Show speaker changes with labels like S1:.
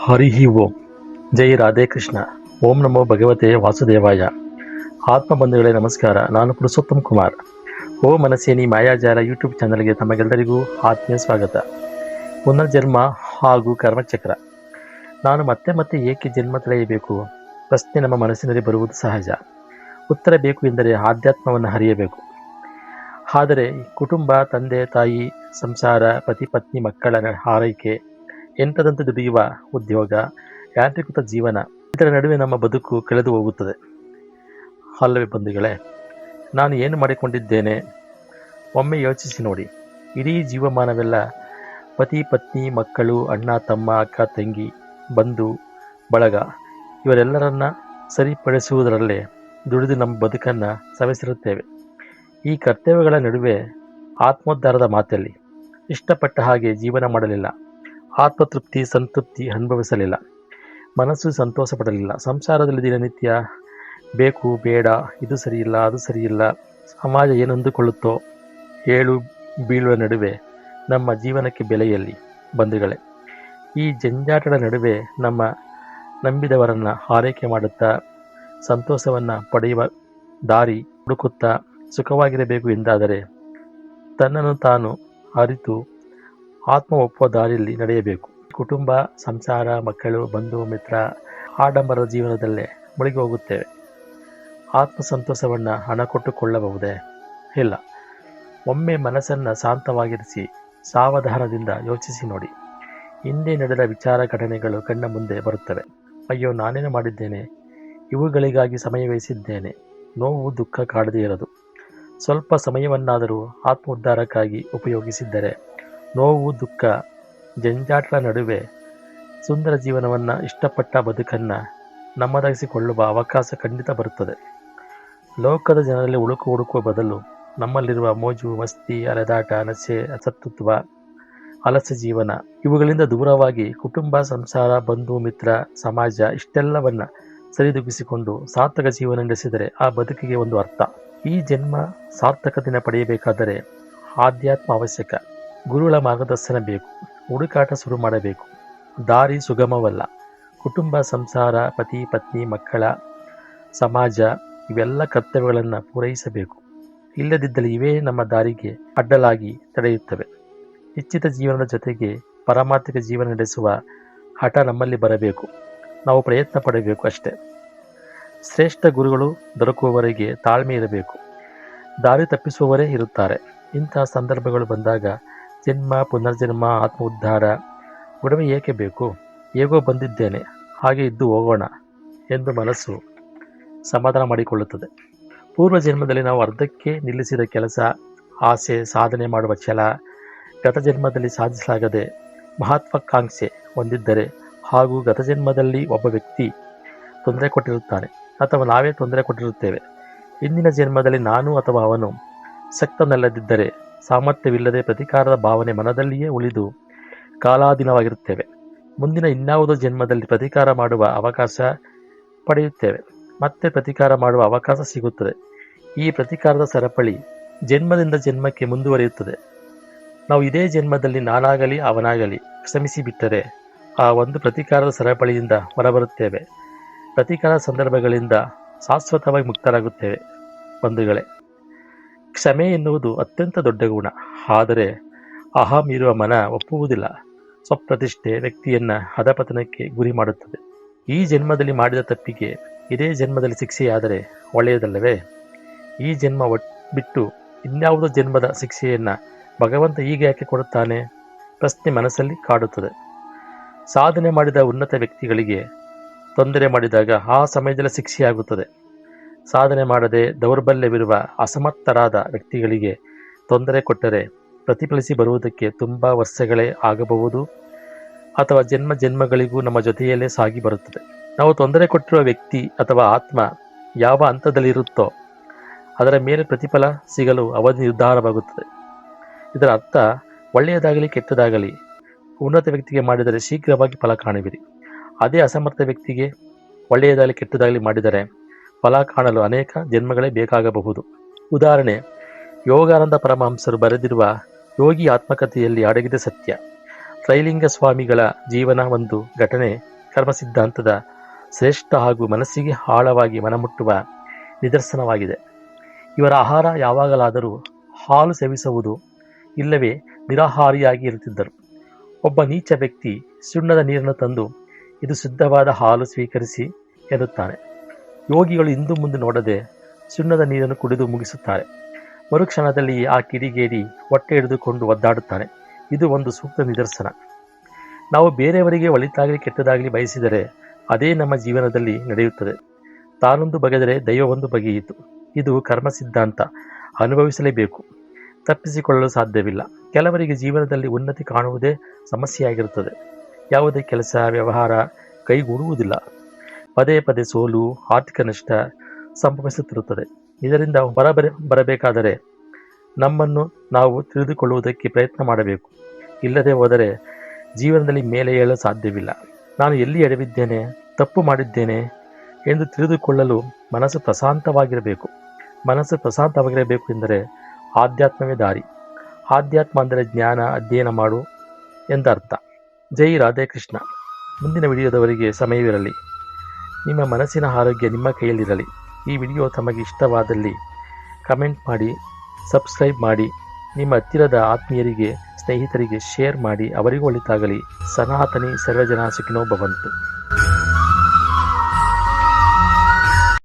S1: ಹರಿ ಓಂ. ಜೈ ರಾಧೇ ಕೃಷ್ಣ. ಓಂ ನಮೋ ಭಗವತೆ ವಾಸುದೇವಾಯ. ಆತ್ಮಬಂಧುಗಳೇ ನಮಸ್ಕಾರ. ನಾನು ಪುರುಷೋತ್ತಮ್ ಕುಮಾರ್. ಓ ಮನಸ್ಸೇನಿ ಮಾಯಾಜಾಲ ಯೂಟ್ಯೂಬ್ ಚಾನಲ್ಗೆ ತಮಗೆಲ್ಲರಿಗೂ ಆತ್ಮೀಯ ಸ್ವಾಗತ. ಪುನರ್ಜನ್ಮ ಹಾಗೂ ಕರ್ಮಚಕ್ರ. ನಾನು ಮತ್ತೆ ಮತ್ತೆ ಏಕೆ ಜನ್ಮ ತಳೆಯಬೇಕು? ಪ್ರಶ್ನೆ ನಮ್ಮ ಮನಸ್ಸಿನಲ್ಲಿ ಬರುವುದು ಸಹಜ. ಉತ್ತರ ಬೇಕು ಎಂದರೆ ಆಧ್ಯಾತ್ಮವನ್ನು ಹರಿಯಬೇಕು. ಆದರೆ ಕುಟುಂಬ, ತಂದೆ ತಾಯಿ, ಸಂಸಾರ, ಪತಿ ಪತ್ನಿ, ಮಕ್ಕಳ ಆರೈಕೆ, ಎಂಟದಂತೆ ದುಡಿಯುವ ಉದ್ಯೋಗ, ಯಾಂತ್ರಿಕೃತ ಜೀವನ, ಇದರ ನಡುವೆ ನಮ್ಮ ಬದುಕು ಕಳೆದು ಹೋಗುತ್ತದೆ ಅಲ್ಲವೇ ಬಂಧುಗಳೇ? ನಾನು ಏನು ಮಾಡಿಕೊಂಡಿದ್ದೇನೆ? ಒಮ್ಮೆ ಯೋಚಿಸಿ ನೋಡಿ. ಇಡೀ ಜೀವಮಾನವೆಲ್ಲ ಪತಿ ಪತ್ನಿ, ಮಕ್ಕಳು, ಅಣ್ಣ ತಮ್ಮ, ಅಕ್ಕ ತಂಗಿ, ಬಂಧು ಬಳಗ ಇವರೆಲ್ಲರನ್ನ ಸರಿಪಡಿಸುವುದರಲ್ಲೇ ದುಡಿದು ನಮ್ಮ ಬದುಕನ್ನು ಸವೆಸಿರುತ್ತೇವೆ. ಈ ಕರ್ತವ್ಯಗಳ ನಡುವೆ ಆತ್ಮೋದ್ಧಾರದ ಮಾತಲ್ಲಿ ಇಷ್ಟಪಟ್ಟ ಹಾಗೆ ಜೀವನ ಮಾಡಲಿಲ್ಲ, ಆತ್ಮತೃಪ್ತಿ ಸಂತೃಪ್ತಿ ಅನುಭವಿಸಲಿಲ್ಲ, ಮನಸ್ಸು ಸಂತೋಷ ಪಡಲಿಲ್ಲ. ಸಂಸಾರದಲ್ಲಿ ದಿನನಿತ್ಯ ಬೇಕು ಬೇಡ, ಇದು ಸರಿಯಿಲ್ಲ ಅದು ಸರಿಯಿಲ್ಲ, ಸಮಾಜ ಏನಂದುಕೊಳ್ಳುತ್ತೋ, ಏಳು ಬೀಳುವ ನಡುವೆ ನಮ್ಮ ಜೀವನಕ್ಕೆ ಬೆಲೆಯಲ್ಲಿ ಬಂಧುಗಳೇ. ಈ ಜಂಜಾಟದ ನಡುವೆ ನಮ್ಮ ನಂಬಿದವರನ್ನು ಆರೈಕೆ ಮಾಡುತ್ತಾ ಸಂತೋಷವನ್ನು ಪಡೆಯುವ ದಾರಿ ಹುಡುಕುತ್ತಾ ಸುಖವಾಗಿರಬೇಕು ಎಂದಾದರೆ ತನ್ನನ್ನು ತಾನು ಅರಿತು ಆತ್ಮ ಒಪ್ಪುವ ದಾರಿಯಲ್ಲಿ ನಡೆಯಬೇಕು. ಕುಟುಂಬ, ಸಂಸಾರ, ಮಕ್ಕಳು, ಬಂಧು ಮಿತ್ರ, ಆಡಂಬರದ ಜೀವನದಲ್ಲೇ ಮುಳುಗಿ ಹೋಗುತ್ತೇವೆ. ಆತ್ಮ ಸಂತೋಷವನ್ನು ಹಣ ಕೊಟ್ಟುಕೊಳ್ಳಬಹುದೇ? ಇಲ್ಲ. ಒಮ್ಮೆ ಮನಸ್ಸನ್ನು ಶಾಂತವಾಗಿರಿಸಿ ಸಾವಧಾನದಿಂದ ಯೋಚಿಸಿ ನೋಡಿ. ಹಿಂದೆ ನಡೆದ ವಿಚಾರ ಘಟನೆಗಳು ಕಣ್ಣ ಮುಂದೆ ಬರುತ್ತವೆ. ಅಯ್ಯೋ, ನಾನೇನು ಮಾಡಿದ್ದೇನೆ? ಇವುಗಳಿಗಾಗಿ ಸಮಯ ವ್ಯಯಿಸಿದ್ದೇನೆ. ನೋವು ದುಃಖ ಕಾಡದೇ ಇರದು. ಸ್ವಲ್ಪ ಸಮಯವನ್ನಾದರೂ ಆತ್ಮ ಉದ್ಧಾರಕ್ಕಾಗಿ ಉಪಯೋಗಿಸಿದ್ದರೆ ನೋವು ದುಃಖ ಜಂಜಾಟದ ನಡುವೆ ಸುಂದರ ಜೀವನವನ್ನು, ಇಷ್ಟಪಟ್ಟ ಬದುಕನ್ನು ನಮ್ಮದಾಗಿಸಿಕೊಳ್ಳುವ ಅವಕಾಶ ಖಂಡಿತ ಬರುತ್ತದೆ. ಲೋಕದ ಜನರಲ್ಲಿ ಹುಡುಕುವ ಬದಲು ನಮ್ಮಲ್ಲಿರುವ ಮೋಜು ಮಸ್ತಿ, ಅಲೆದಾಟ, ನಶೆ, ಅಸತ್ತುತ್ವ, ಆಲಸ್ಯ ಜೀವನ ಇವುಗಳಿಂದ ದೂರವಾಗಿ ಕುಟುಂಬ, ಸಂಸಾರ, ಬಂಧು ಮಿತ್ರ, ಸಮಾಜ ಇಷ್ಟೆಲ್ಲವನ್ನ ಸರಿದೂಗಿಸಿಕೊಂಡು ಸಾರ್ಥಕ ಜೀವನ ನಡೆಸಿದರೆ ಆ ಬದುಕಿಗೆ ಒಂದು ಅರ್ಥ. ಈ ಜನ್ಮ ಸಾರ್ಥಕತೆಯನ್ನು ಪಡೆಯಬೇಕಾದರೆ ಆಧ್ಯಾತ್ಮ ಅವಶ್ಯಕ. ಗುರುಗಳ ಮಾರ್ಗದರ್ಶನ ಬೇಕು. ಹುಡುಕಾಟ ಶುರು ಮಾಡಬೇಕು. ದಾರಿ ಸುಗಮವಲ್ಲ. ಕುಟುಂಬ, ಸಂಸಾರ, ಪತಿ ಪತ್ನಿ, ಮಕ್ಕಳ, ಸಮಾಜ ಇವೆಲ್ಲ ಕರ್ತವ್ಯಗಳನ್ನು ಪೂರೈಸಬೇಕು. ಇಲ್ಲದಿದ್ದಲ್ಲಿ ಇವೇ ನಮ್ಮ ದಾರಿಗೆ ಅಡ್ಡಲಾಗಿ ತಡೆಯುತ್ತವೆ. ನಿಶ್ಚಿತ ಜೀವನದ ಜೊತೆಗೆ ಪಾರಮಾರ್ಥಿಕ ಜೀವನ ನಡೆಸುವ ಹಠ ನಮ್ಮಲ್ಲಿ ಬರಬೇಕು. ನಾವು ಪ್ರಯತ್ನ ಪಡಬೇಕು ಅಷ್ಟೇ. ಶ್ರೇಷ್ಠ ಗುರುಗಳು ದೊರಕುವವರೆಗೆ ತಾಳ್ಮೆ ಇರಬೇಕು. ದಾರಿ ತಪ್ಪಿಸುವವರೇ ಇರುತ್ತಾರೆ. ಇಂತಹ ಸಂದರ್ಭಗಳು ಬಂದಾಗ ಜನ್ಮ, ಪುನರ್ಜನ್ಮ, ಆತ್ಮ ಉದ್ಧಾರ ಗೊಡವೆ ಏಕೆ ಬೇಕು? ಹೇಗೋ ಬಂದಿದ್ದೇನೆ, ಹಾಗೆ ಇದ್ದು ಹೋಗೋಣ ಎಂದು ಮನಸ್ಸು ಸಮಾಧಾನ ಮಾಡಿಕೊಳ್ಳುತ್ತದೆ. ಪೂರ್ವ ಜನ್ಮದಲ್ಲಿ ನಾವು ಅರ್ಧಕ್ಕೆ ನಿಲ್ಲಿಸಿದ ಕೆಲಸ, ಆಸೆ, ಸಾಧನೆ ಮಾಡುವ ಛಲ ಗತ ಜನ್ಮದಲ್ಲಿ ಸಾಧಿಸಲಾಗದೆ ಮಹತ್ವಾಕಾಂಕ್ಷೆ ಹೊಂದಿದ್ದರೆ, ಹಾಗೂ ಗತ ಜನ್ಮದಲ್ಲಿ ಒಬ್ಬ ವ್ಯಕ್ತಿ ತೊಂದರೆ ಕೊಟ್ಟಿರುತ್ತಾನೆ ಅಥವಾ ನಾವೇ ತೊಂದರೆ ಕೊಟ್ಟಿರುತ್ತೇವೆ. ಇಂದಿನ ಜನ್ಮದಲ್ಲಿ ನಾನು ಅಥವಾ ಅವನು ಶಕ್ತನಲ್ಲದಿದ್ದರೆ, ಸಾಮರ್ಥ್ಯವಿಲ್ಲದೆ ಪ್ರತೀಕಾರದ ಭಾವನೆ ಮನದಲ್ಲಿಯೇ ಉಳಿದು ಕಾಲಾಧೀನವಾಗಿರುತ್ತೇವೆ. ಮುಂದಿನ ಇನ್ಯಾವುದೋ ಜನ್ಮದಲ್ಲಿ ಪ್ರತೀಕಾರ ಮಾಡುವ ಅವಕಾಶ ಪಡೆಯುತ್ತೇವೆ. ಮತ್ತೆ ಪ್ರತೀಕಾರ ಮಾಡುವ ಅವಕಾಶ ಸಿಗುತ್ತದೆ. ಈ ಪ್ರತೀಕಾರದ ಸರಪಳಿ ಜನ್ಮದಿಂದ ಜನ್ಮಕ್ಕೆ ಮುಂದುವರಿಯುತ್ತದೆ. ನಾವು ಇದೇ ಜನ್ಮದಲ್ಲಿ ನಾನಾಗಲಿ ಅವನಾಗಲಿ ಕ್ಷಮಿಸಿ ಬಿಟ್ಟರೆ ಆ ಒಂದು ಪ್ರತೀಕಾರದ ಸರಪಳಿಯಿಂದ ಹೊರಬರುತ್ತೇವೆ. ಪ್ರತೀಕಾರ ಸಂದರ್ಭಗಳಿಂದ ಶಾಶ್ವತವಾಗಿ ಮುಕ್ತರಾಗುತ್ತೇವೆ. ಬಂಧುಗಳೇ, ಕ್ಷಮೆ ಎನ್ನುವುದು ಅತ್ಯಂತ ದೊಡ್ಡ ಗುಣ. ಆದರೆ ಅಹಂ ಇರುವ ಮನ ಒಪ್ಪುವುದಿಲ್ಲ. ಸ್ವಪ್ರತಿಷ್ಠೆ ವ್ಯಕ್ತಿಯನ್ನು ಅಧಪತನಕ್ಕೆ ಗುರಿ ಮಾಡುತ್ತದೆ. ಈ ಜನ್ಮದಲ್ಲಿ ಮಾಡಿದ ತಪ್ಪಿಗೆ ಇದೇ ಜನ್ಮದಲ್ಲಿ ಶಿಕ್ಷೆಯಾದರೆ ಒಳ್ಳೆಯದಲ್ಲವೇ? ಈ ಜನ್ಮ ಬಿಟ್ಟು ಇನ್ಯಾವುದೋ ಜನ್ಮದ ಶಿಕ್ಷೆಯನ್ನು ಭಗವಂತ ಈಗ ಯಾಕೆ ಕೊಡುತ್ತಾನೆ? ಪ್ರಶ್ನೆ ಮನಸ್ಸಲ್ಲಿ ಕಾಡುತ್ತದೆ. ಸಾಧನೆ ಮಾಡಿದ ಉನ್ನತ ವ್ಯಕ್ತಿಗಳಿಗೆ ತೊಂದರೆ ಮಾಡಿದಾಗ ಆ ಸಮಯದಲ್ಲಿ ಶಿಕ್ಷೆಯಾಗುತ್ತದೆ. ಸಾಧನೆ ಮಾಡದೆ ದೌರ್ಬಲ್ಯವಿರುವ ಅಸಮರ್ಥರಾದ ವ್ಯಕ್ತಿಗಳಿಗೆ ತೊಂದರೆ ಕೊಟ್ಟರೆ ಪ್ರತಿಫಲಿಸಿ ಬರುವುದಕ್ಕೆ ತುಂಬ ವರ್ಷಗಳೇ ಆಗಬಹುದು, ಅಥವಾ ಜನ್ಮಗಳಿಗೂ ನಮ್ಮ ಜೊತೆಯಲ್ಲೇ ಸಾಗಿ ಬರುತ್ತದೆ. ನಾವು ತೊಂದರೆ ಕೊಟ್ಟಿರುವ ವ್ಯಕ್ತಿ ಅಥವಾ ಆತ್ಮ ಯಾವ ಹಂತದಲ್ಲಿರುತ್ತೋ ಅದರ ಮೇಲೆ ಪ್ರತಿಫಲ ಸಿಗಲು ಅವಧಿ ನಿರ್ಧಾರವಾಗುತ್ತದೆ. ಇದರ ಅರ್ಥ, ಒಳ್ಳೆಯದಾಗಲಿ ಕೆಟ್ಟದಾಗಲಿ ಉನ್ನತ ವ್ಯಕ್ತಿಗೆ ಮಾಡಿದರೆ ಶೀಘ್ರವಾಗಿ ಫಲ ಕಾಣುವಿರಿ. ಅದೇ ಅಸಮರ್ಥ ವ್ಯಕ್ತಿಗೆ ಒಳ್ಳೆಯದಾಗಲಿ ಕೆಟ್ಟದಾಗಲಿ ಮಾಡಿದರೆ ಫಲ ಕಾಣಲು ಅನೇಕ ಜನ್ಮಗಳೇ ಬೇಕಾಗಬಹುದು. ಉದಾಹರಣೆ, ಯೋಗಾನಂದ ಪರಮಹಂಸರು ಬರೆದಿರುವ ಯೋಗಿ ಆತ್ಮಕಥೆಯಲ್ಲಿ ಅಡಗಿದ ಸತ್ಯ. ತ್ರೈಲಿಂಗ ಸ್ವಾಮಿಗಳ ಜೀವನ ಒಂದು ಘಟನೆ ಕರ್ಮ ಸಿದ್ಧಾಂತದ ಶ್ರೇಷ್ಠ ಹಾಗೂ ಮನಸ್ಸಿಗೆ ಆಳವಾಗಿ ಮನಮುಟ್ಟುವ ನಿದರ್ಶನವಾಗಿದೆ. ಇವರ ಆಹಾರ ಯಾವಾಗಲಾದರೂ ಹಾಲು ಸೇವಿಸುವುದು ಇಲ್ಲವೇ ನಿರಾಹಾರಿಯಾಗಿ ಇರುತ್ತಿದ್ದರು. ಒಬ್ಬ ನೀಚ ವ್ಯಕ್ತಿ ಸುಣ್ಣದ ನೀರನ್ನು ತಂದು ಇದು ಶುದ್ಧವಾದ ಹಾಲು ಸ್ವೀಕರಿಸಿ ಎನ್ನುತ್ತಾನೆ. ಯೋಗಿಗಳು ಹಿಂದು ಮುಂದೆ ನೋಡದೆ ಸುಣ್ಣದ ನೀರನ್ನು ಕುಡಿದು ಮುಗಿಸುತ್ತಾರೆ. ಮರುಕ್ಷಣದಲ್ಲಿ ಆ ಕಿಡಿಗೇಡಿ ಹೊಟ್ಟೆ ಹಿಡಿದುಕೊಂಡು ಒದ್ದಾಡುತ್ತಾನೆ. ಇದು ಒಂದು ಸೂಕ್ತ ನಿದರ್ಶನ. ನಾವು ಬೇರೆಯವರಿಗೆ ಒಳಿತಾಗಲಿ ಕೆಟ್ಟದಾಗಲಿ ಬಯಸಿದರೆ ಅದೇ ನಮ್ಮ ಜೀವನದಲ್ಲಿ ನಡೆಯುತ್ತದೆ. ತಾನೊಂದು ಬಗೆದರೆ ದೈವವೊಂದು ಬಗೆಯಿತು. ಇದು ಕರ್ಮ ಸಿದ್ಧಾಂತ. ಅನುಭವಿಸಲೇಬೇಕು, ತಪ್ಪಿಸಿಕೊಳ್ಳಲು ಸಾಧ್ಯವಿಲ್ಲ. ಕೆಲವರಿಗೆ ಜೀವನದಲ್ಲಿ ಉನ್ನತಿ ಕಾಣುವುದೇ ಸಮಸ್ಯೆಯಾಗಿರುತ್ತದೆ. ಯಾವುದೇ ಕೆಲಸ ವ್ಯವಹಾರ ಕೈಗೂಡುವುದಿಲ್ಲ. ಪದೇ ಪದೇ ಸೋಲು, ಆರ್ಥಿಕ ನಷ್ಟ ಸಂಭವಿಸುತ್ತಿರುತ್ತದೆ. ಇದರಿಂದ ಬರಬೇಕಾದರೆ ನಮ್ಮನ್ನು ನಾವು ತಿಳಿದುಕೊಳ್ಳುವುದಕ್ಕೆ ಪ್ರಯತ್ನ ಮಾಡಬೇಕು. ಇಲ್ಲದೆ ಹೋದರೆ ಜೀವನದಲ್ಲಿ ಮೇಲೆ ಏಳಲು ಸಾಧ್ಯವಿಲ್ಲ. ನಾನು ಎಲ್ಲಿ ಎಡವಿದ್ದೇನೆ, ತಪ್ಪು ಮಾಡಿದ್ದೇನೆ ಎಂದು ತಿಳಿದುಕೊಳ್ಳಲು ಮನಸ್ಸು ಪ್ರಶಾಂತವಾಗಿರಬೇಕು. ಮನಸ್ಸು ಪ್ರಶಾಂತವಾಗಿರಬೇಕು ಎಂದರೆ ಆಧ್ಯಾತ್ಮವೇ ದಾರಿ. ಆಧ್ಯಾತ್ಮ ಅಂದರೆ ಜ್ಞಾನ, ಅಧ್ಯಯನ ಮಾಡು ಎಂದರ್ಥ. ಜೈ ರಾಧೇಕೃಷ್ಣ. ಮುಂದಿನ ವಿಡಿಯೋದವರೆಗೆ ಸಮಯವಿರಲಿ. ನಿಮ್ಮ ಮನಸ್ಸಿನ ಆರೋಗ್ಯ ನಿಮ್ಮ ಕೈಯಲ್ಲಿರಲಿ. ಈ ವಿಡಿಯೋ ತಮಗೆ ಇಷ್ಟವಾದಲ್ಲಿ ಕಮೆಂಟ್ ಮಾಡಿ, ಸಬ್ಸ್ಕ್ರೈಬ್ ಮಾಡಿ, ನಿಮ್ಮ ಹತ್ತಿರದ ಆತ್ಮೀಯರಿಗೆ ಸ್ನೇಹಿತರಿಗೆ ಶೇರ್ ಮಾಡಿ. ಅವರಿಗೂ ಒಳಿತಾಗಲಿ. ಸನಾತನಿ ಸರ್ವಜನ ಸುಖಿನೋ ಭವಂತು.